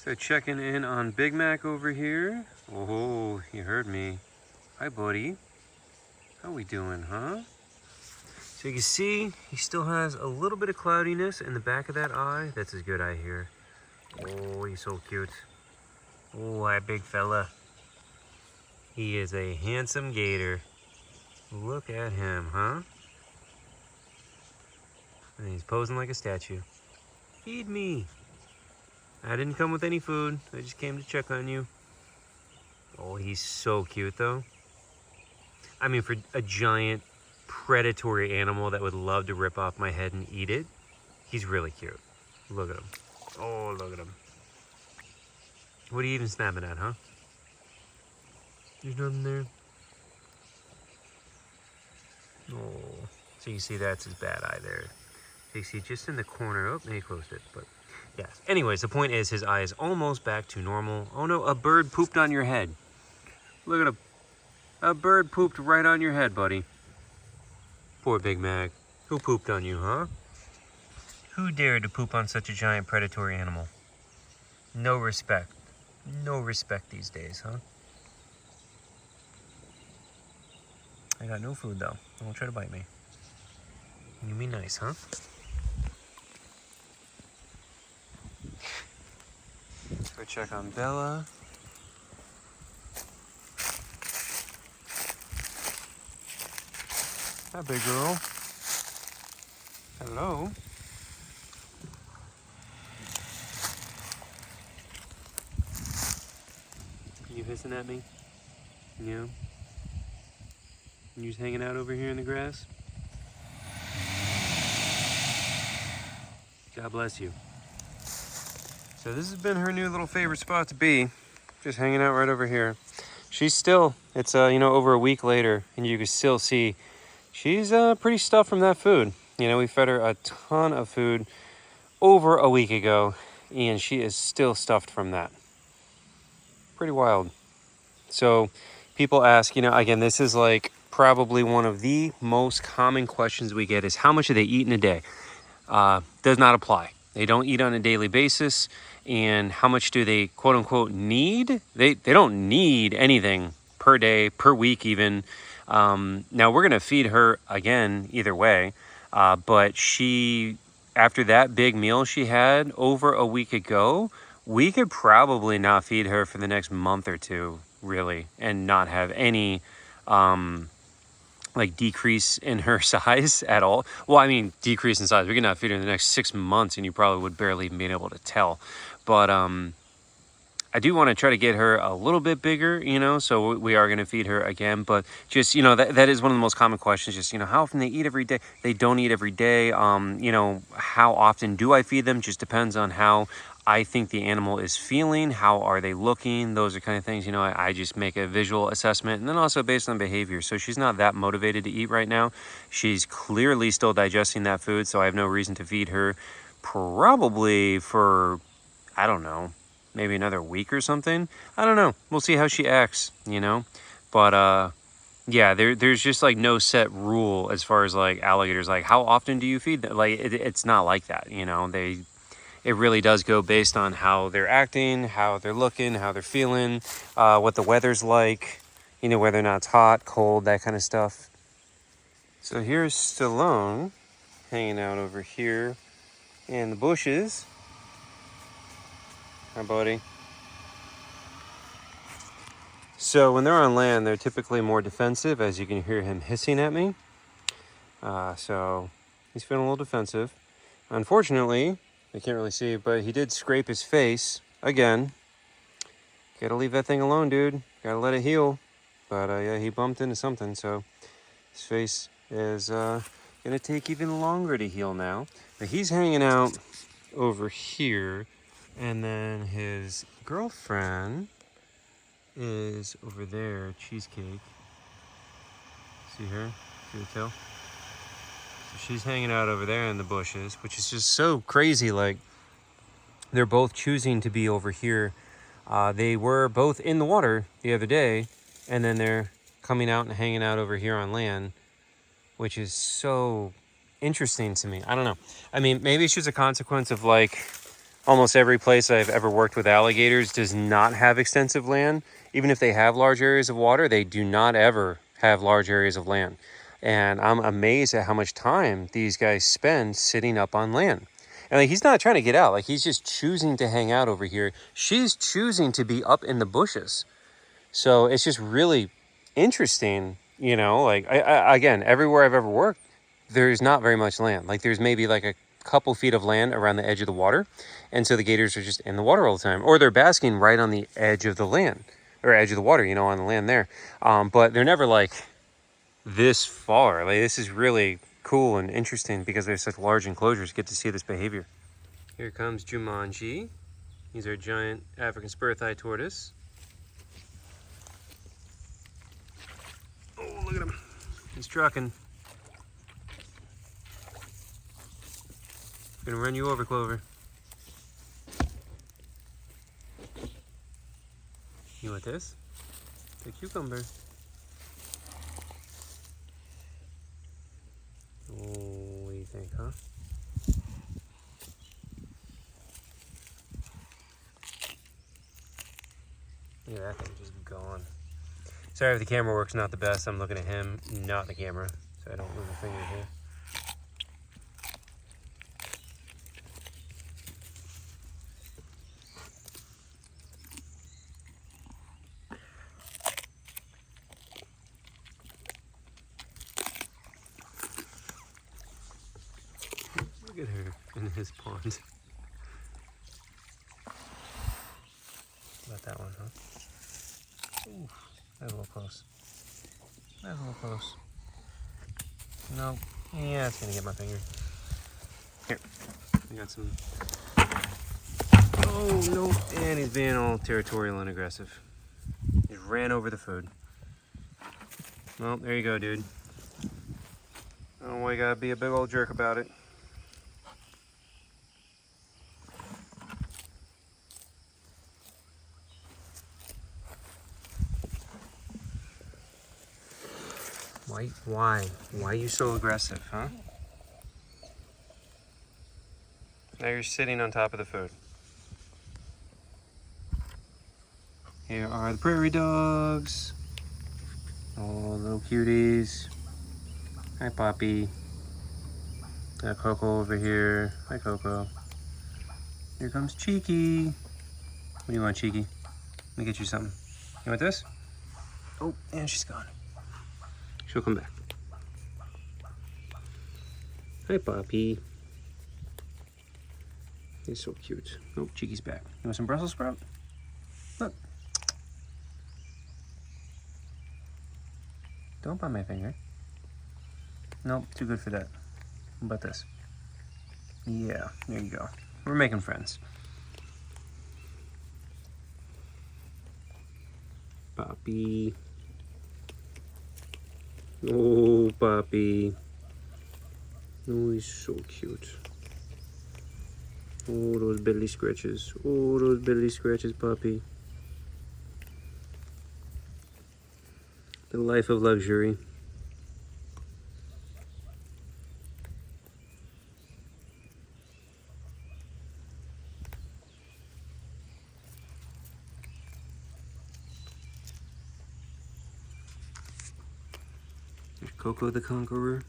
So checking in on Big Mac over here. Oh, he heard me. Hi, buddy. How we doing, huh? So you can see he still has a little bit of cloudiness in the back of that eye. That's his good eye here. Oh, he's so cute. Oh, that big fella. He is a handsome gator. Look at him, huh? And he's posing like a statue. Feed me. I didn't come with any food. I just came to check on you. Oh, he's so cute though. I mean, for a giant predatory animal that would love to rip off my head and eat it, he's really cute. Look at him. Oh, look at him. What are you even snapping at, huh? There's nothing there. Oh, so you see that's his bad eye there. So you see just in the corner. Oh, he closed it, but yeah. Anyways, the point is his eye is almost back to normal. Oh no, a bird pooped on your head. Look at him. A bird pooped right on your head, buddy. Poor Big Mac. Who pooped on you, huh? Who dared to poop on such a giant predatory animal? No respect. No respect these days, huh? I got no food though. Don't try to bite me. You mean nice, huh? Let's go check on Bella. Hi, big girl. Hello. You hissing at me? Yeah. You just hanging out over here in the grass? God bless you. So this has been her new little favorite spot to be. Just hanging out right over here. She's still, it's over a week later, and you can still see she's pretty stuffed from that food. You know, we fed her a ton of food over a week ago, and she is still stuffed from that. Pretty wild. So people ask, again, this is like probably one of the most common questions we get is how much do they eat in a day? Does not apply. They don't eat on a daily basis. And how much do they quote unquote need? They don't need anything per day, per week even. Now we're gonna feed her again either way. But she, after that big meal she had over a week ago, we could probably not feed her for the next month or two, really, and not have any like decrease in her size at all. Well, I mean, decrease in size. We could not feed her in the next 6 months and you probably would barely even be able to tell. But I do want to try to get her a little bit bigger, so we are going to feed her again. But just, that is one of the most common questions, just, how often they eat every day. They don't eat every day. How often do I feed them? Just depends on how I think the animal is feeling. How are they looking? Those are kind of things, I just make a visual assessment, and then also based on behavior. So she's not that motivated to eat right now. She's clearly still digesting that food, so I have no reason to feed her probably for, I don't know, maybe another week or something. I don't know. We'll see how she acts, But yeah, there's just like no set rule as far as like alligators. Like, how often do you feed them? Like, it's not like that, It really does go based on how they're acting, how they're looking, how they're feeling, what the weather's like, whether or not it's hot, cold, that kind of stuff. So here's Stallone hanging out over here in the bushes. Hi, buddy. So when they're on land, they're typically more defensive, as you can hear him hissing at me. So he's feeling a little defensive. Unfortunately, I can't really see, but he did scrape his face again. Gotta leave that thing alone, dude. Gotta let it heal. But yeah, he bumped into something, so his face is gonna take even longer to heal now. But he's hanging out over here, and then his girlfriend is over there, Cheesecake. See her? See the tail? So she's hanging out over there in the bushes, which is just so crazy. Like, they're both choosing to be over here. They were both in the water the other day, and then they're coming out and hanging out over here on land, which is so interesting to me. I don't know. I mean, maybe it's just a consequence of like almost every place I've ever worked with alligators does not have extensive land. Even if they have large areas of water, they do not ever have large areas of land. And I'm amazed at how much time these guys spend sitting up on land. And like, he's not trying to get out. Like, he's just choosing to hang out over here. She's choosing to be up in the bushes. So it's just really interesting, you know, like again, everywhere I've ever worked, there's not very much land. Like, there's maybe like a couple feet of land around the edge of the water. And so the gators are just in the water all the time, or they're basking right on the edge of the land, or edge of the water, you know, on the land there. But they're never like this far. Like, this is really cool and interesting because there's such large enclosures. Get to see this behavior. Here comes Jumanji. He's our giant African spur-thigh tortoise. Oh, look at him. He's trucking. Gonna run you over, Clover. You want this? The cucumber. Oh, what do you think, huh? Look at that thing just gone. Sorry if the camera work's not the best. I'm looking at him, not the camera, so I don't move a finger here. Look at her in his pond. About that one, huh? Ooh, that's a little close. That's a little close. No. Yeah, it's gonna get my finger. Here. I got some. Oh, no. And he's being all territorial and aggressive. He ran over the food. Well, there you go, dude. Oh, you gotta be a big old jerk about it. Why? Why are you so aggressive, huh? Now you're sitting on top of the food. Here are the prairie dogs. Oh, little cuties. Hi, Poppy. Got Coco over here. Hi, Coco. Here comes Cheeky. What do you want, Cheeky? Let me get you something. You want this? Oh, and she's gone. She'll come back. Hi, Poppy. He's so cute. Oh, Cheeky's back. You want some Brussels sprout? Look. Don't bite my finger. Nope, too good for that. How about this? Yeah, there you go. We're making friends. Poppy. Oh, Poppy. Oh, he's so cute. Oh, those belly scratches. Oh, those belly scratches, Poppy. The life of luxury. There's Coco the Conqueror.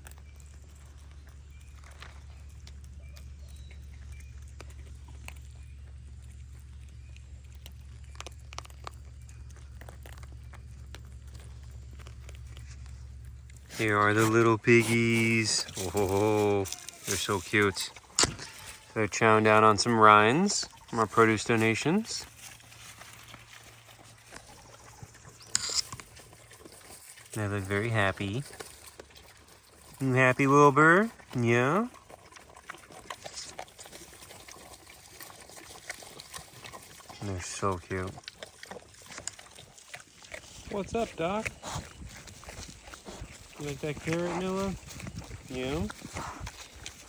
Here are the little piggies. Oh, they're so cute. They're chowing down on some rinds from our produce donations. They look very happy. You happy, Wilbur? Yeah? They're so cute. What's up, Doc? You like that carrot, Noah? Yeah.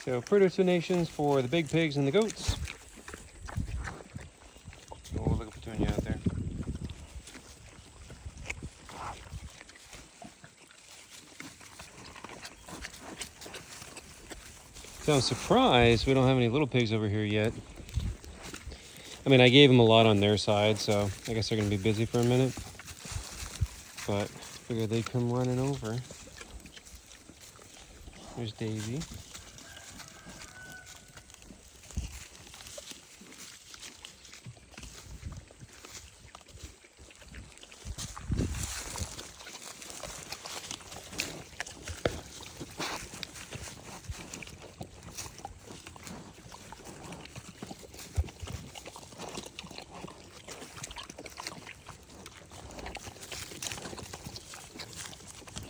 So, produce donations for the big pigs and the goats. Oh, look at Petunia out there. So I'm surprised we don't have any little pigs over here yet. I mean, I gave them a lot on their side, so I guess they're gonna be busy for a minute. But figured they'd come running over. There's Daisy.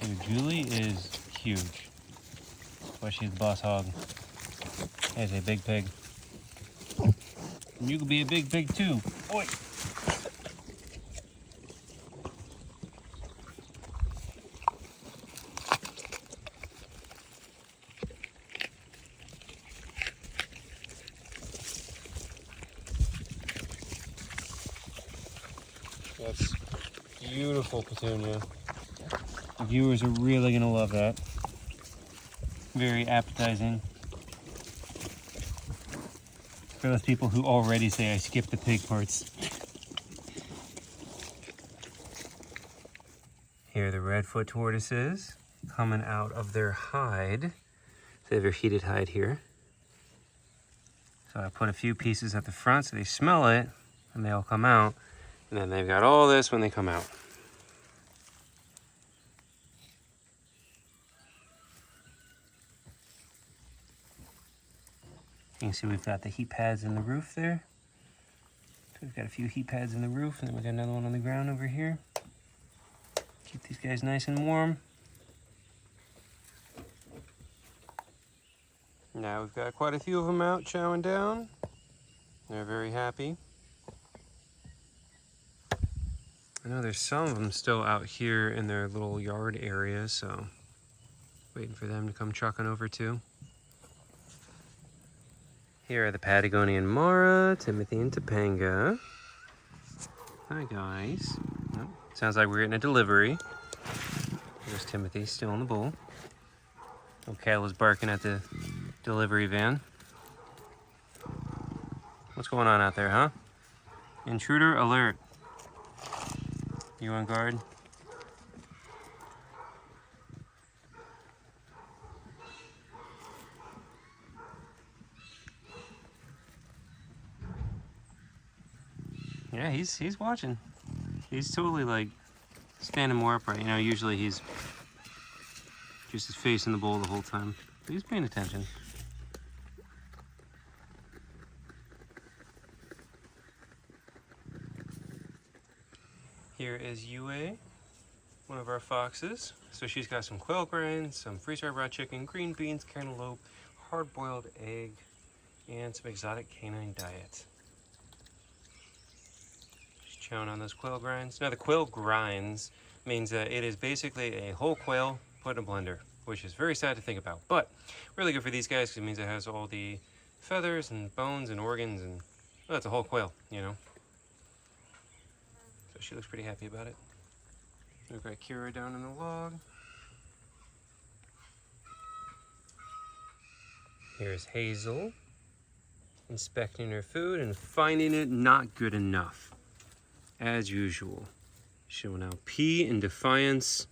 Dude, Julie is huge. But she's the boss hog. There's a big pig. You could be a big pig too. Boy. That's beautiful petunia. The viewers are really gonna love that. Very appetizing. For those people who already say I skip the pig parts. Here are the redfoot tortoises coming out of their hide. They have their heated hide here. So I put a few pieces at the front so they smell it and they all come out. And then they've got all this when they come out. You can see we've got the heat pads in the roof there. So we've got a few heat pads in the roof, and then we've got another one on the ground over here. Keep these guys nice and warm. Now we've got quite a few of them out chowing down. They're very happy. I know there's some of them still out here in their little yard area, so waiting for them to come trucking over too. Here are the Patagonian Mara, Timothy and Topanga. Hi guys. Oh, sounds like we're getting a delivery. There's Timothy still in the bowl. Old Kayla's barking at the delivery van. What's going on out there, huh? Intruder alert. You on guard? Yeah, he's watching. He's totally like standing more upright. You know, usually he's just his face in the bowl the whole time. But he's paying attention. Here is Yue, one of our foxes. So she's got some quail grinds, some freeze-dried raw chicken, green beans, cantaloupe, hard-boiled egg, and some exotic canine diet. Chowing on those quail grinds. Now the quail grinds means that it is basically a whole quail put in a blender, which is very sad to think about, but really good for these guys because it means it has all the feathers and bones and organs, and well, it's a whole quail, you know. So she looks pretty happy about it. We've got Kira down in the log. Here's Hazel inspecting her food and finding it not good enough. As usual, she will now pee in defiance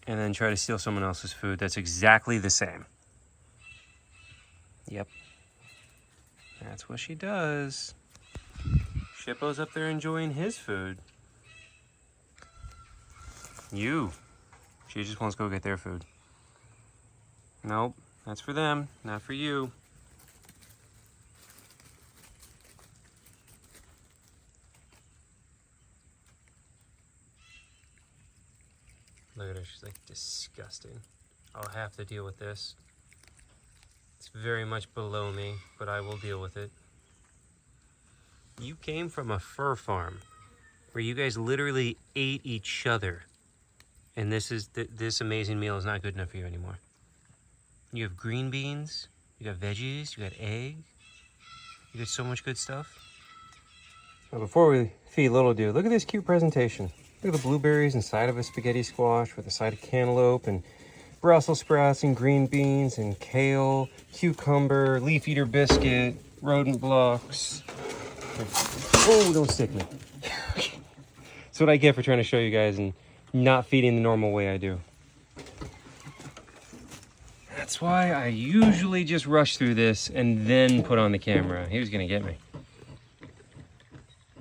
and then try to steal someone else's food that's exactly the same. Yep. That's what she does. Shippo's up there enjoying his food. She just wants to go get their food. Nope, that's for them, not for you. Look at her, she's like disgusting. I'll have to deal with this. It's very much below me, but I will deal with it. You came from a fur farm where you guys literally ate each other. And this amazing meal is not good enough for you anymore. You have green beans, you got veggies, you got egg. You got so much good stuff. Well, before we feed little dude, look at this cute presentation. Look at the blueberries inside of a spaghetti squash with a side of cantaloupe and Brussels sprouts and green beans and kale, cucumber, leaf eater biscuit, rodent blocks. Oh, don't stick me. That's what I get for trying to show you guys and not feeding the normal way I do. That's why I usually just rush through this and then put on the camera. He was gonna get me.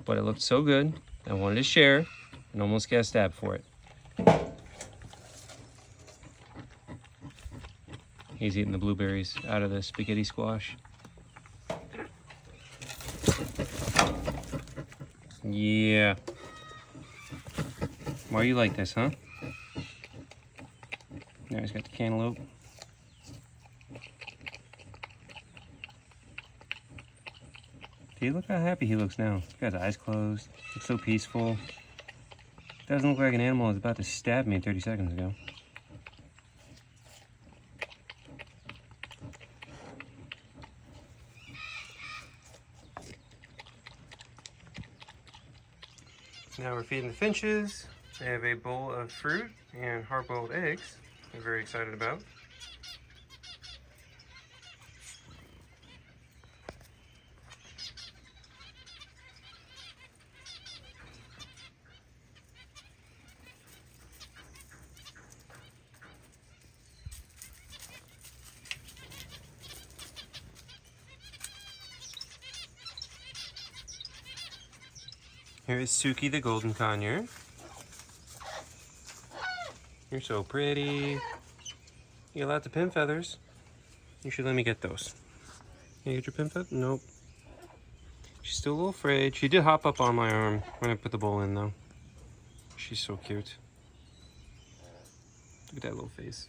But it looked so good, I wanted to share and almost got stabbed for it. He's eating the blueberries out of the spaghetti squash. Yeah. Why you like this, huh? Now he's got the cantaloupe. See, look how happy he looks now. He's got his eyes closed. Looks so peaceful. Doesn't look like an animal was about to stab me 30 seconds ago. Now we're feeding the finches. They have a bowl of fruit and hard-boiled eggs. I'm very excited about. Here is Suki the golden conure. You're so pretty. You got lots of pin feathers. You should let me get those. Can you get your pin feather? Nope. She's still a little afraid. She did hop up on my arm when I put the bowl in though. She's so cute. Look at that little face.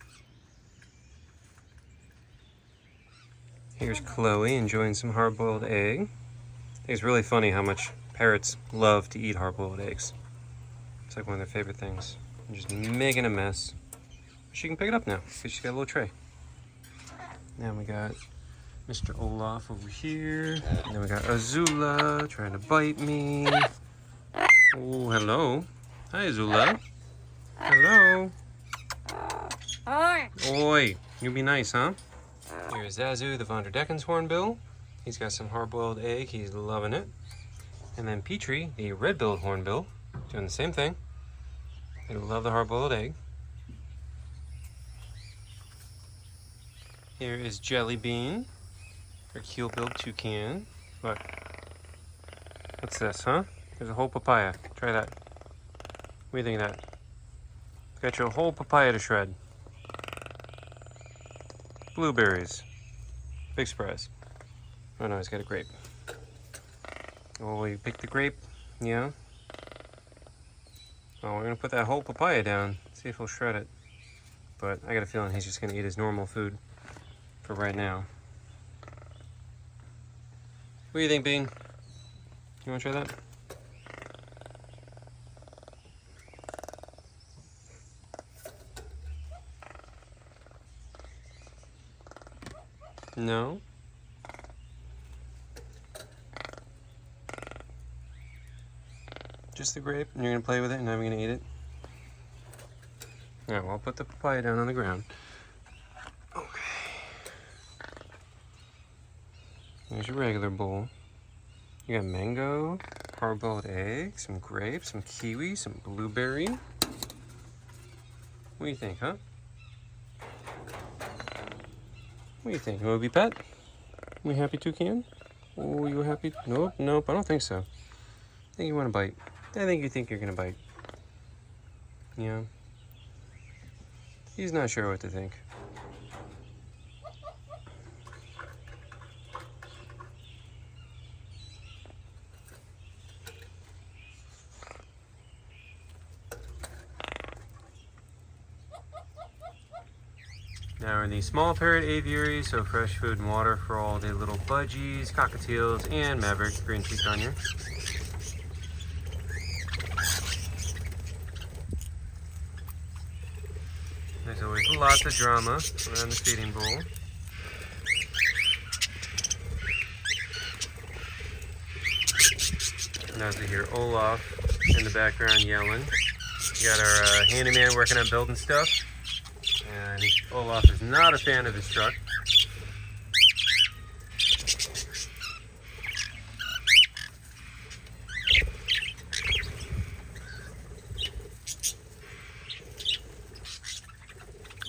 Here's Chloe enjoying some hard-boiled egg. I think it's really funny how much parrots love to eat hard-boiled eggs. It's like one of their favorite things. I'm just making a mess. She can pick it up now because she's got a little tray. Now we got Mr. Olaf over here. And then we got Azula trying to bite me. Oh, hello. Hi, Azula. Hello. Oi. You be nice, huh? Here's Zazu, the Von der Decken's hornbill. He's got some hard-boiled egg. He's loving it. And then Petrie, the red-billed hornbill, doing the same thing. They love the hard-boiled egg. Here is Jelly Bean, our keel-billed toucan. Look. What's this, huh? There's a whole papaya. Try that. What do you think of that? Got you a whole papaya to shred. Blueberries. Big surprise. Oh no, he's got a grape. Oh, you picked the grape? Yeah? Oh, we're gonna put that whole papaya down. See if he'll shred it. But I got a feeling he's just gonna eat his normal food for right now. What do you think, Bean? You wanna try that? No? Just the grape, and you're gonna play with it, and I'm gonna eat it? Alright, well, I'll put the papaya down on the ground. Okay. Here's your regular bowl. You got mango, hard-boiled egg, some grapes, some kiwi, some blueberry. What do you think, huh? What do you think? You want to be pet? We happy toucan? Oh, you happy? Nope, nope, I don't think so. I think you want to bite. I think you think you're going to bite. Yeah. He's not sure what to think. Now we're in the small parrot aviary, so fresh food and water for all the little budgies, cockatiels, and Maverick, green cheek conure. There's always lots of drama around the feeding bowl. And as we hear Olaf in the background yelling, we got our handyman working on building stuff. And Olaf is not a fan of his truck.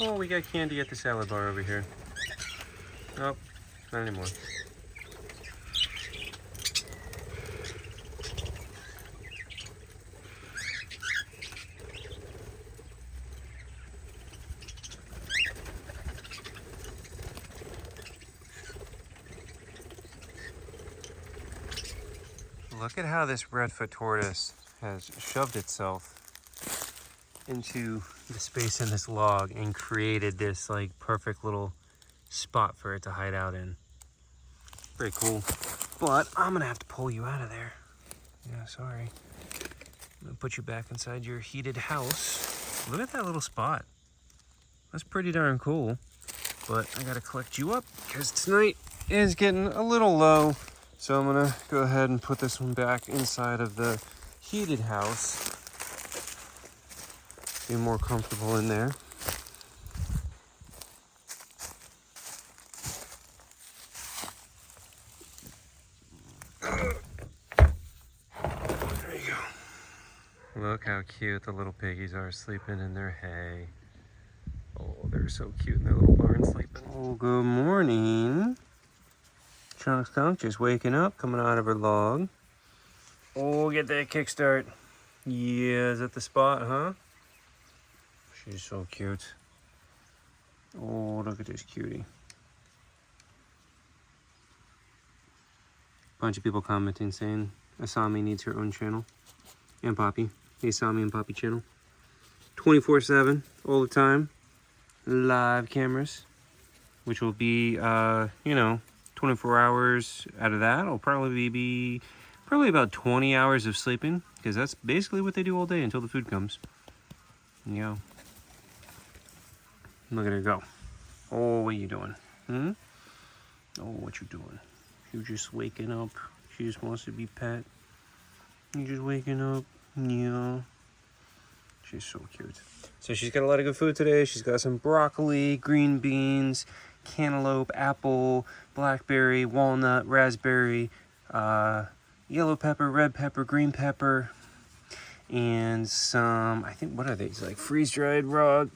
Oh, we got candy at the salad bar over here. Oh, not anymore. Look at how this redfoot tortoise has shoved itself into the space in this log and created this like perfect little spot for it to hide out in. Very cool. But I'm gonna have to pull you out of there. Yeah, sorry. I'm gonna put you back inside your heated house. Look at that little spot. That's pretty darn cool. But I gotta collect you up because tonight is getting a little low. So I'm gonna go ahead and put this one back inside of the heated house. Be more comfortable in there. There you go. Look how cute the little piggies are sleeping in their hay. Oh, they're so cute in their little barn sleeping. Oh, good morning. Chunk Skunk just waking up, coming out of her log. Oh, get that kickstart. Yeah, is that the spot, huh? She's so cute. Oh, look at this cutie. Bunch of people commenting saying Asami needs her own channel. And Poppy. The Asami and Poppy channel. 24/7, all the time. Live cameras. Which will be, 24 hours out of that. It'll probably be about 20 hours of sleeping. Because that's basically what they do all day until the food comes. Yeah. Look at her go. Oh, what are you doing? Hmm? Oh, what you doing? You just waking up. She just wants to be pet. You just waking up. Yeah. She's so cute. So she's got a lot of good food today. She's got some broccoli, green beans, cantaloupe, apple, blackberry, walnut, raspberry, yellow pepper, red pepper, green pepper, and some, I think, what are these? Like freeze-dried raw,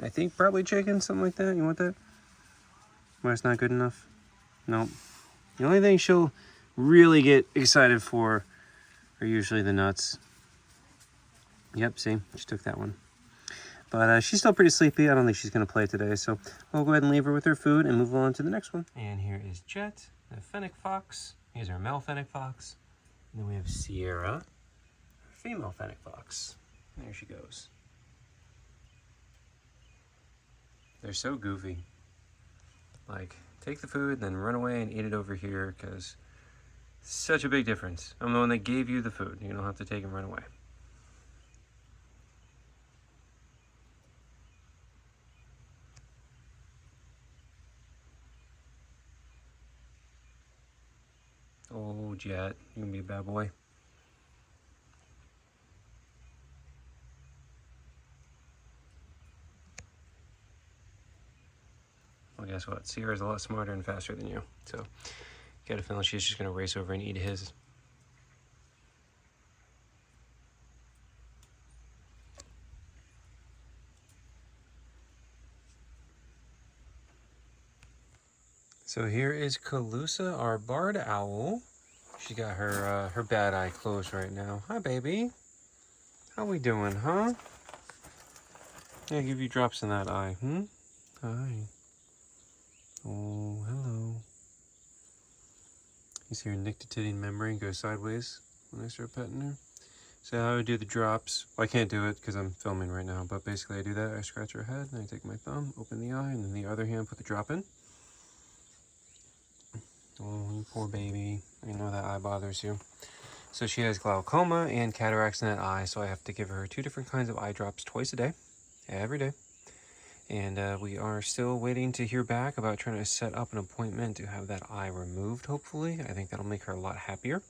I think probably chicken, something like that. You want that? Why it's not good enough? Nope. The only thing she'll really get excited for are usually the nuts. Yep, see, she took that one. But she's still pretty sleepy. I don't think she's going to play today. So we'll go ahead and leave her with her food and move on to the next one. And here is Jet, the fennec fox. Here's our male fennec fox. And then we have Sierra, female fennec fox. There she goes. They're so goofy. Like, take the food, then run away and eat it over here, because it's such a big difference. I'm the one that gave you the food. You don't have to take and run away. Oh, Jet, you can be a bad boy. Well, guess what? Sierra's a lot smarter and faster than you. So, got a feeling she's just going to race over and eat his. So here is Calusa, our barred owl. She got her bad eye closed right now. Hi, baby. How we doing, huh? Yeah, give you drops in that eye. Hi. Oh, hello. You see her nictitating membrane go sideways when I start petting her. So how I do the drops. Well, I can't do it because I'm filming right now, but basically I do that. I scratch her head, and I take my thumb, open the eye, and then the other hand put the drop in. Oh, you poor baby. I know that eye bothers you. So she has glaucoma and cataracts in that eye, so I have to give her 2 different kinds of eye drops twice a day, every day. And we are still waiting to hear back about trying to set up an appointment to have that eye removed, hopefully. I think that'll make her a lot happier.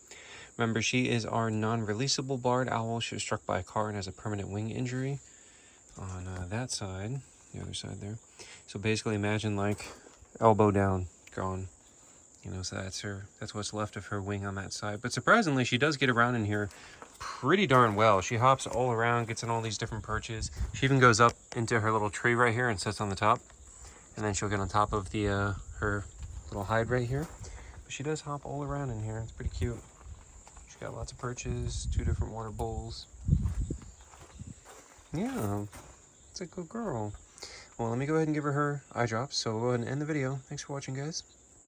Remember, she is our non-releasable barred owl. She was struck by a car and has a permanent wing injury on that side, the other side there. So basically imagine like elbow down, gone. You know, so that's what's left of her wing on that side. But surprisingly, she does get around in here pretty darn well. She hops all around, gets in all these different perches. She even goes up into her little tree right here and sits on the top. And then she'll get on top of the her little hide right here. But she does hop all around in here. It's pretty cute. She's got lots of perches, 2 different water bowls. Yeah, it's a good girl. Well, let me go ahead and give her eye drops. So we'll go ahead and end the video. Thanks for watching, guys.